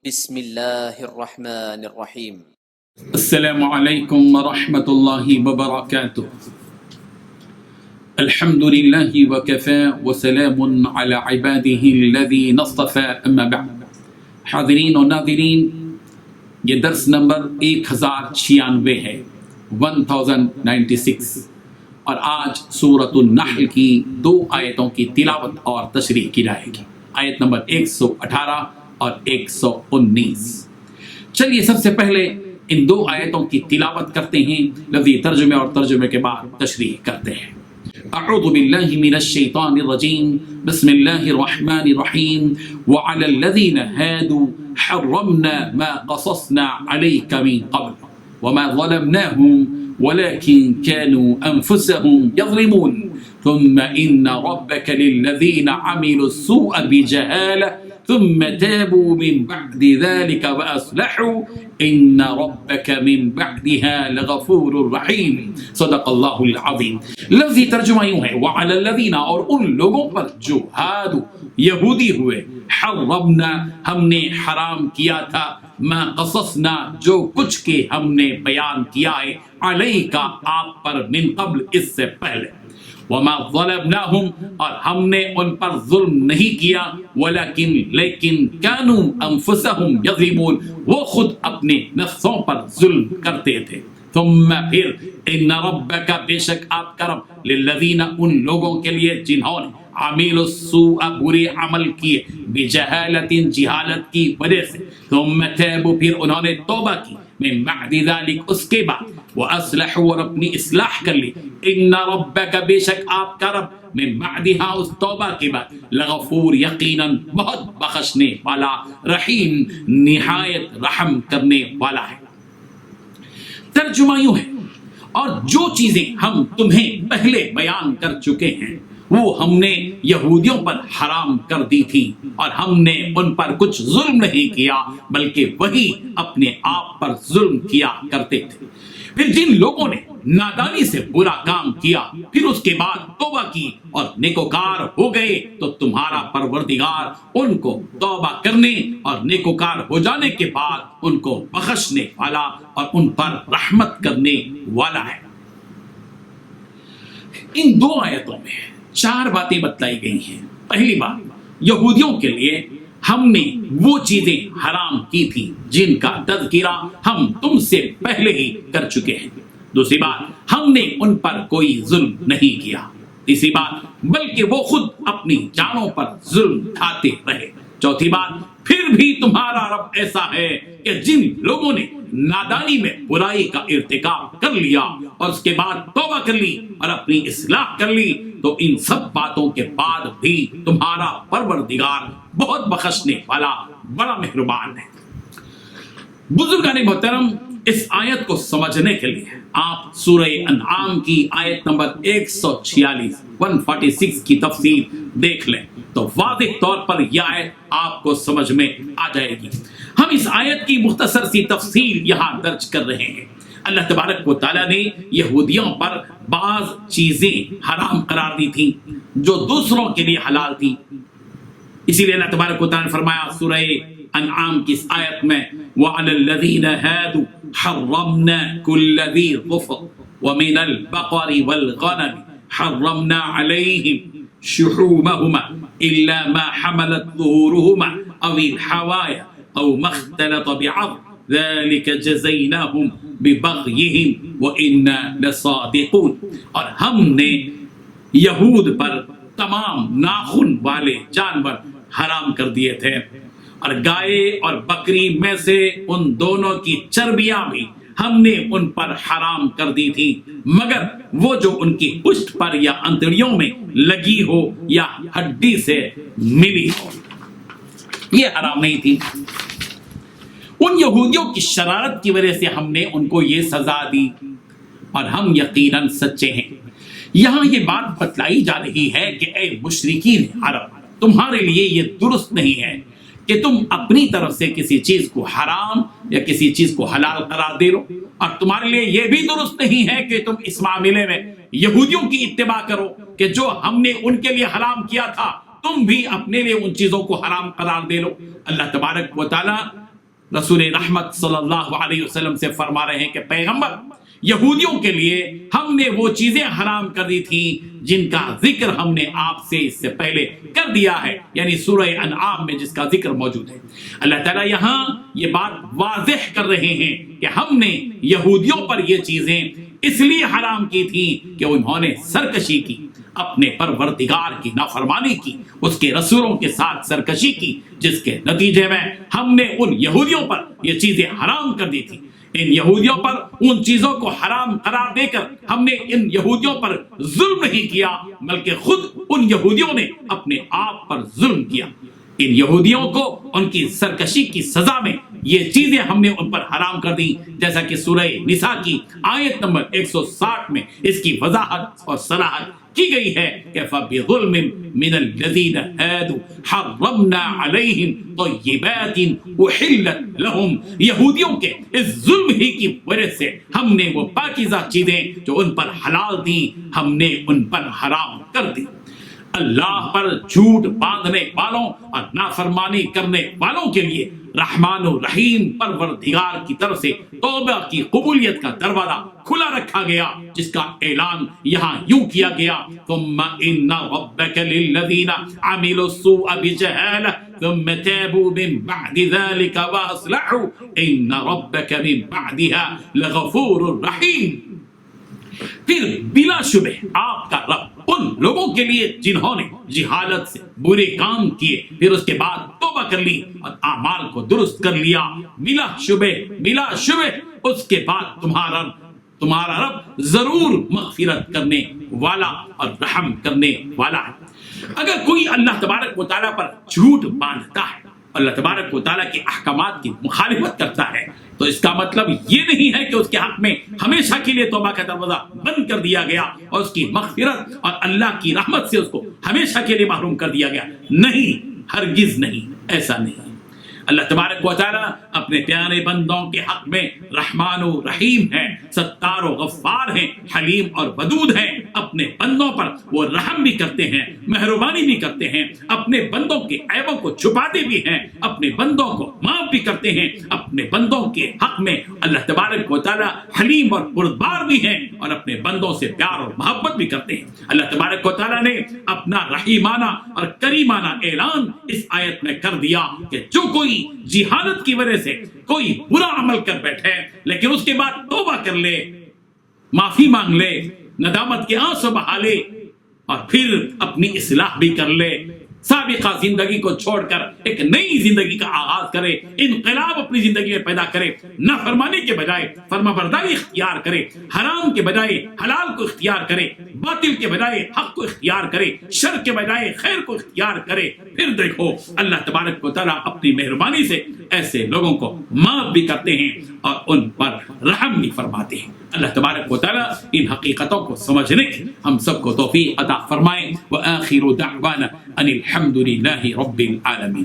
بسم اللہ الرحمن الرحیم۔ السلام علیکم ورحمۃ اللہ وبرکاتہ۔ الحمد للہ وکفى وسلام علی عباده الذین اصطفى، اما بعد۔ حاضرین و ناظرین، یہ درس نمبر 1096 ہے، 1096، اور آج سورۃ النحل کی 2 آیتوں کی تلاوت اور تشریح کی جائے گی، آیت نمبر 118 اور 119۔ چلیے سب سے پہلے ان 2 آیتوں کی تلاوت کرتے ہیں، لفظی ترجمے اور ترجمے کے بعد تشریح کرتے ہیں۔ اعوذ باللہ من الشیطان الرجیم، بسم اللہ الرحمن الرحیم۔ وعلی الذین ہادوا حرمنا ما قصصنا علیک من قبل وما ظلمناهم ولكن كانوا أنفسهم يظلمون ثم إن ربك للذين عملوا السوء بجهالة ثم تابوا من بعد ذلك وأصلحوا إن ربك من بعدها لغفور رحيم۔ صدق اللہ العظیم۔ لفظی ترجمہ یوں ہے، وعلى الذين، اور ان لوگوں پر جو ہادو یہودی ہوئے، حرمنا، ہم نے حرام کیا تھا، ما قصصنا، جو کچھ کے ہم نے بیان کیا ہے، علیکا، آپ پر، من قبل، اس سے پہلے، وما ظلمناهم، اور ہم نے ان پر ظلم نہیں کیا، لیکن كانوا انفسهم یظلمون، وہ خود اپنے نفسوں پر ظلم کرتے تھے۔ ثم پھر، ان ربک، بے شک آپ کا رب، للذین، ان لوگوں کے لیے جنہوں نے عملوا السوء، برے عمل کیے، بجہالت، جہالت کی وجہ سے، ثم تابوا، پھر انہوں نے توبہ کی، من بعد ذلك، اس کے بعد، واصلحوا، اور اپنی اصلاح کر لی، ان ربک، بے شک آپ کا رب، من بعدها، اس توبہ کے بعد، لغفور، یقیناً بہت بخشنے والا، رحیم، نہایت رحم کرنے والا ہے۔ ترجمہ یوں ہے، اور جو چیزیں ہم تمہیں پہلے بیان کر چکے ہیں وہ ہم نے یہودیوں پر حرام کر دی تھی، اور ہم نے ان پر کچھ ظلم نہیں کیا بلکہ وہی اپنے آپ پر ظلم کیا کرتے تھے۔ پھر جن لوگوں نے نادانی سے برا کام کیا، پھر اس کے بعد توبہ کی اور نیکوکار ہو گئے، تو تمہارا پروردگار ان کو توبہ کرنے اور نیکوکار ہو جانے کے بعد ان کو بخشنے والا اور ان پر رحمت کرنے والا ہے۔ ان 2 آیتوں میں 4 باتیں بتلائی گئی ہیں۔ پہلی بات، یہودیوں کے لیے ہم نے وہ چیزیں حرام کی تھی جن کا تذکرہ ہم تم سے پہلے ہی کر چکے ہیں۔ دوسری بات، ہم نے ان پر کوئی ظلم نہیں کیا۔ تیسری بات، بلکہ وہ خود اپنی جانوں پر ظلم کھاتے رہے۔ چوتھی بات، پھر بھی تمہارا رب ایسا ہے کہ جن لوگوں نے نادانی میں برائی کا ارتکاب کر لیا اور اس کے بعد توبہ کر لی اور اپنی اصلاح کر لی، تو ان سب باتوں کے بعد بھی تمہارا پروردگار بہت بخشنے والا، بڑا مہربان ہے۔ بزرگان محترم، اس آیت کو سمجھنے کے لیے آپ سورہ انعام کی آیت نمبر 146 146 کی تفسیر دیکھ لیں تو واضح طور پر یہ آیت آپ کو سمجھ میں آ جائے گی۔ ہم اس آیت کی مختصر سی تفصیل یہاں درج کر رہے ہیں۔ اللہ تبارک و تعالیٰ نے یہودیوں پر بعض چیزیں حرام قرار دی تھی جو دوسروں کے لیے حلال تھی۔ اسی لیے اللہ تبارک و تعالیٰ نے فرمایا سورہ انعام کی اس آیت میں، وَعَلَى الَّذِينَ هَادُوا حَرَّمْنَا كُلَّ ذِي ظُفُرٍ وَمِنَ الْبَقَرِ وَالْغَنَمِ حَرَّمْنَا عَلَيْهِمْ شُحُومَهُمَا إِلَّا مَا حَمَلَتْ ظُهُورُهُمَا أَوِ الْحَوَايَا أَوْ مَا اخْتَلَطَ بِعَظْمٍ ذَلِكَ جَزَيْنَاهُمْ بِبَغْيِهِمْ وَإِنَّا لَصَادِقُونَ، اور ہم نے یہود پر تمام ناخن والے جانور حرام کر دیے تھے، اور گائے اور بکری میں سے ان دونوں کی چربیاں بھی ہم نے ان پر حرام کر دی تھی، مگر وہ جو ان کی پشت پر یا انتڑیوں میں لگی ہو یا ہڈی سے ملی ہو، یہ حرام نہیں تھی۔ ان یہودیوں کی شرارت کی وجہ سے ہم نے ان کو یہ سزا دی، اور ہم یقیناً سچے ہیں۔ یہاں یہ بات بتلائی جا رہی ہے کہ اے مشرکین عرب، تمہارے لیے یہ درست نہیں ہے کہ تم اپنی طرف سے کسی چیز کو حرام یا کسی چیز کو حلال قرار دے لو، اور تمہارے لیے یہ بھی درست نہیں ہے کہ تم اس معاملے میں یہودیوں کی اتباع کرو کہ جو ہم نے ان کے لیے حرام کیا تھا تم بھی اپنے لیے ان چیزوں کو حرام قرار دے لو۔ اللہ تبارک و تعالیٰ رسول رحمت صلی اللہ علیہ وسلم سے فرما رہے ہیں کہ پیغمبر یہودیوں کے لیے ہم نے وہ چیزیں حرام کر دی تھیں جن کا ذکر ہم نے آپ سے اس سے پہلے کر دیا ہے، یعنی سورہ انعام میں جس کا ذکر موجود ہے۔ اللہ تعالیٰ یہاں یہ بات واضح کر رہے ہیں کہ ہم نے یہودیوں پر یہ چیزیں اس لیے حرام کی تھیں کہ انہوں نے سرکشی کی، اپنے پروردگار کی نافرمانی کی، اس کے رسولوں کے ساتھ سرکشی کی، جس کے نتیجے میں ہم نے ان یہودیوں پر یہ چیزیں حرام کر دی تھی۔ ان یہودیوں پر ان چیزوں کو حرام قرار دے کر ہم نے ان یہودیوں پر ظلم نہیں کیا، بلکہ خود ان یہودیوں نے اپنے آپ پر ظلم کیا۔ ان یہودیوں کو ان کی سرکشی کی سزا میں یہ چیزیں ہم نے ان پر حرام کر دی، جیسا کہ سورہ نساء کی آیت نمبر 160 میں اس کی وضاحت اور صراحت کی گئی ہے کہ فَبِظُلْمٍ مِّنَ الَّذِينَ هَادُوا حَرَّمْنَا عَلَيْهِمْ طَيِّبَاتٍ أُحِلَّتْ لَهُمْ، یہودیوں کے اس ظلم ہی کی وجہ سے ہم نے وہ پاکیزہ چیزیں جو ان پر حلال تھیں ہم نے ان پر حرام کر دی۔ اللہ پر جھوٹ باندھنے والوں اور نافرمانی کرنے والوں کے لیے رحمان و رحیم پروردگار کی طرف سے توبہ کی قبولیت کا دروازہ کھلا رکھا گیا، جس کا اعلان یہاں یوں کیا گیا ثم ان ربک للذین عملوا السوء بجہالہ ثم تابوا من بعد ذلك واصلحوا ان ربک من بعدها لغفور رحیم۔ پھر بلا شبہ آپ کا رب ان لوگوں کے لیے جنہوں نے جہالت سے برے کام کیے پھر اس کے بعد توبہ کر لی اور اعمال کو درست کر لیا، بلا شبہ اس کے بعد تمہارا رب ضرور مغفرت کرنے والا اور رحم کرنے والا ہے۔ اگر کوئی اللہ تبارک و تعالیٰ پر جھوٹ باندھتا ہے، اللہ تبارک و تعالیٰ کے احکامات کی مخالفت کرتا ہے، تو اس کا مطلب یہ نہیں ہے کہ اس کے حق میں ہمیشہ کے لیے توبہ کا دروازہ بند کر دیا گیا اور اس کی مغفرت اور اللہ کی رحمت سے اس کو ہمیشہ کے لیے محروم کر دیا گیا۔ نہیں، ہرگز نہیں، ایسا نہیں۔ اللہ تبارک و تعالیٰ اپنے پیارے بندوں کے حق میں رحمان و رحیم ہیں، ستار و غفار ہیں، حلیم اور ودود ہیں۔ اپنے بندوں پر وہ رحم بھی کرتے ہیں، مہربانی بھی کرتے ہیں، اپنے بندوں کے عیبوں کو چھپاتے بھی ہیں، اپنے بندوں کو معاف بھی کرتے ہیں۔ اپنے بندوں کے حق میں اللہ تبارک و تعالیٰ حلیم اور بردبار بھی ہیں اور اپنے بندوں سے پیار اور محبت بھی کرتے ہیں۔ اللہ تبارک و تعالیٰ نے اپنا رحیمانہ اور کریمانہ اعلان اس آیت میں کر دیا کہ جو کوئی جہالت کی وجہ سے کوئی برا عمل کر بیٹھے لیکن اس کے بعد توبہ کر لے، معافی مانگ لے، ندامت کے آنسو بہا لے اور پھر اپنی اصلاح بھی کر لے، سابقہ زندگی کو چھوڑ کر ایک نئی زندگی کا آغاز کرے، انقلاب اپنی زندگی میں پیدا کرے، نافرمانی کے بجائے فرما برداری اختیار کرے، حرام کے بجائے حلال کو اختیار کرے، باطل کے بجائے حق کو اختیار کرے، شر کے بجائے خیر کو اختیار کرے، پھر دیکھو اللہ تبارک و تعالیٰ اپنی مہربانی سے ایسے لوگوں کو معاف بھی کرتے ہیں اور ان پر رحم بھی فرماتے ہیں۔ اللہ تبارک و تعالیٰ ان حقیقتوں کو سمجھنے کی ہم سب کو توفیق عطا فرمائے۔ وآخر دعوانا ان الحمد للہ رب العالمین۔